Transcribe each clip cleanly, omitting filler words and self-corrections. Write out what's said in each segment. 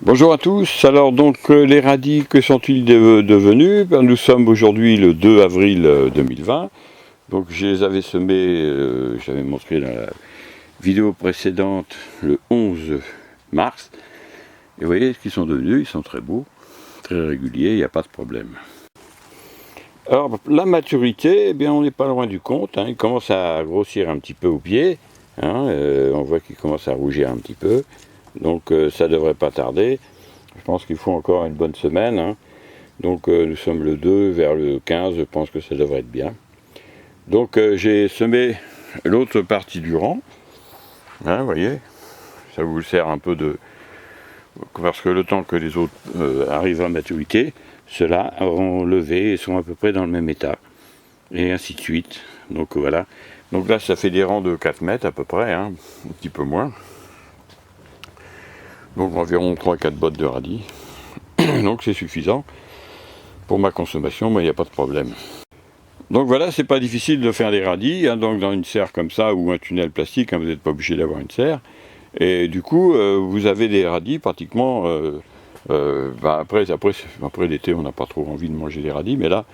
Bonjour à tous, alors donc les radis, que sont-ils devenus? Nous sommes aujourd'hui le 2 avril 2020, donc je les avais semés, j'avais montré dans la vidéo précédente le 11 mars, et vous voyez ce qu'ils sont devenus, ils sont très beaux, très réguliers, il n'y a pas de problème. Alors la maturité, eh bien on n'est pas loin du compte, hein, il commence à grossir un petit peu au pied, hein, on voit qu'il commence à rougir un petit peu. Donc ça devrait pas tarder. Je pense qu'il faut encore une bonne semaine. Hein. Donc nous sommes le 2, vers le 15, je pense que ça devrait être bien. Donc j'ai semé l'autre partie du rang. Hein, vous voyez, ça vous sert un peu de... Parce que le temps que les autres arrivent à maturité, ceux-là auront levé et sont à peu près dans le même état. Et ainsi de suite. Donc voilà. Donc là ça fait des rangs de 4 mètres à peu près, hein, un petit peu moins. Donc environ 3-4 bottes de radis. Donc c'est suffisant pour ma consommation, mais il n'y a pas de problème. Donc voilà, c'est pas difficile de faire des radis, hein, donc dans une serre comme ça ou un tunnel plastique, hein, vous n'êtes pas obligé d'avoir une serre. Et du coup, vous avez des radis pratiquement. Après l'été, on n'a pas trop envie de manger des radis, mais là,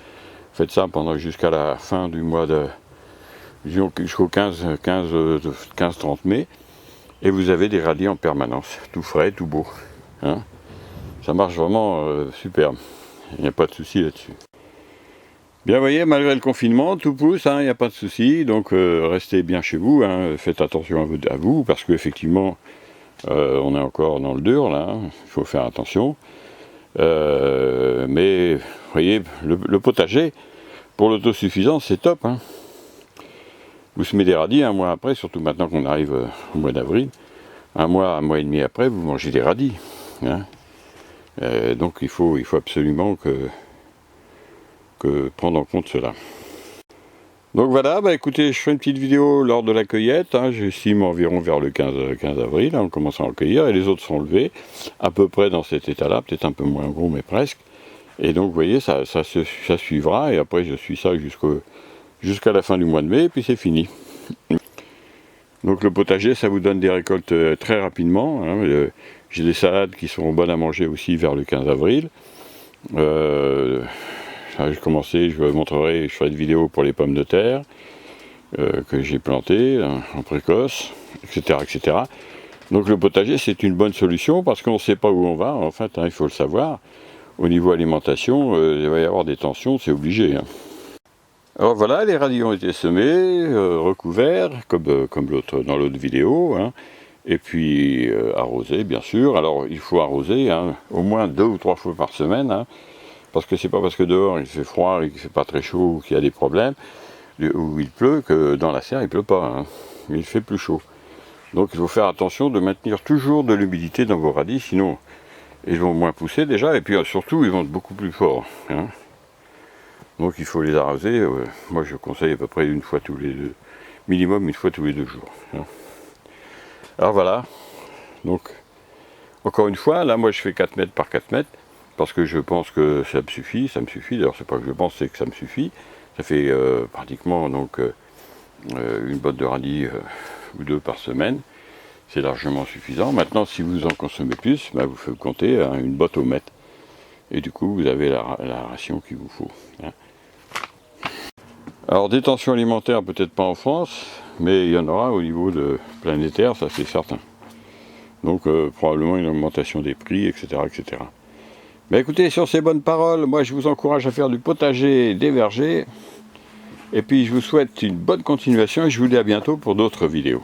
faites ça pendant jusqu'à la fin du mois de. Jusqu'au 15-30 mai. Et vous avez des radis en permanence, tout frais, tout beau. Hein, ça marche vraiment superbe. Il n'y a pas de souci là-dessus. Bien, vous voyez, malgré le confinement, tout pousse, il n'y a pas de souci. Donc, restez bien chez vous. Hein, faites attention à vous, parce qu'effectivement, on est encore dans le dur, là. Il faut faire attention. Mais, vous voyez, le potager, pour l'autosuffisance, c'est top. Hein. Vous semez des radis, un mois après, surtout maintenant qu'on arrive au mois d'avril, un mois et demi après, vous mangez des radis. Hein. Donc il faut absolument que prendre en compte cela. Donc voilà, écoutez, je fais une petite vidéo lors de la cueillette, hein, j'estime environ vers le 15 avril, hein, on commence à en cueillir, et les autres sont levés, à peu près dans cet état-là, peut-être un peu moins gros, mais presque. Et donc vous voyez, ça suivra, et après je suis ça jusqu'à la fin du mois de mai, et puis c'est fini. Donc le potager, ça vous donne des récoltes très rapidement. Hein. J'ai des salades qui seront bonnes à manger aussi vers le 15 avril. J'ai commencé, je vous montrerai, je ferai une vidéo pour les pommes de terre que j'ai plantées en précoce, etc., etc. Donc le potager, c'est une bonne solution parce qu'on ne sait pas où on va, en fait, il faut le savoir. Au niveau alimentation, il va y avoir des tensions, c'est obligé. Hein. Alors voilà, les radis ont été semés, recouverts, comme dans l'autre vidéo, hein, et puis arrosés, bien sûr. Alors il faut arroser au moins 2 ou 3 fois par semaine, hein, parce que c'est pas parce que dehors il fait froid et qu'il fait pas très chaud ou qu'il y a des problèmes, ou il pleut, que dans la serre il pleut pas, hein, il fait plus chaud. Donc il faut faire attention de maintenir toujours de l'humidité dans vos radis, sinon ils vont moins pousser déjà, et puis surtout ils vont être beaucoup plus forts. Hein. Donc il faut les arroser, moi je conseille à peu près une fois tous les deux, minimum une fois tous les 2 jours. Hein. Alors voilà, donc encore une fois, là moi je fais 4 mètres par 4 mètres, parce que je pense que ça me suffit, d'ailleurs c'est pas que je pense, c'est que ça me suffit. Ça fait pratiquement donc une botte de radis ou 2 par semaine, c'est largement suffisant. Maintenant si vous en consommez plus, vous faites compter une botte au mètre. Et du coup vous avez la ration qu'il vous faut. Hein. Alors des tensions alimentaires peut-être pas en France, mais il y en aura au niveau de planétaire, ça c'est certain. Donc probablement une augmentation des prix, etc. etc. Mais écoutez, sur ces bonnes paroles, moi je vous encourage à faire du potager, des vergers, et puis je vous souhaite une bonne continuation et je vous dis à bientôt pour d'autres vidéos.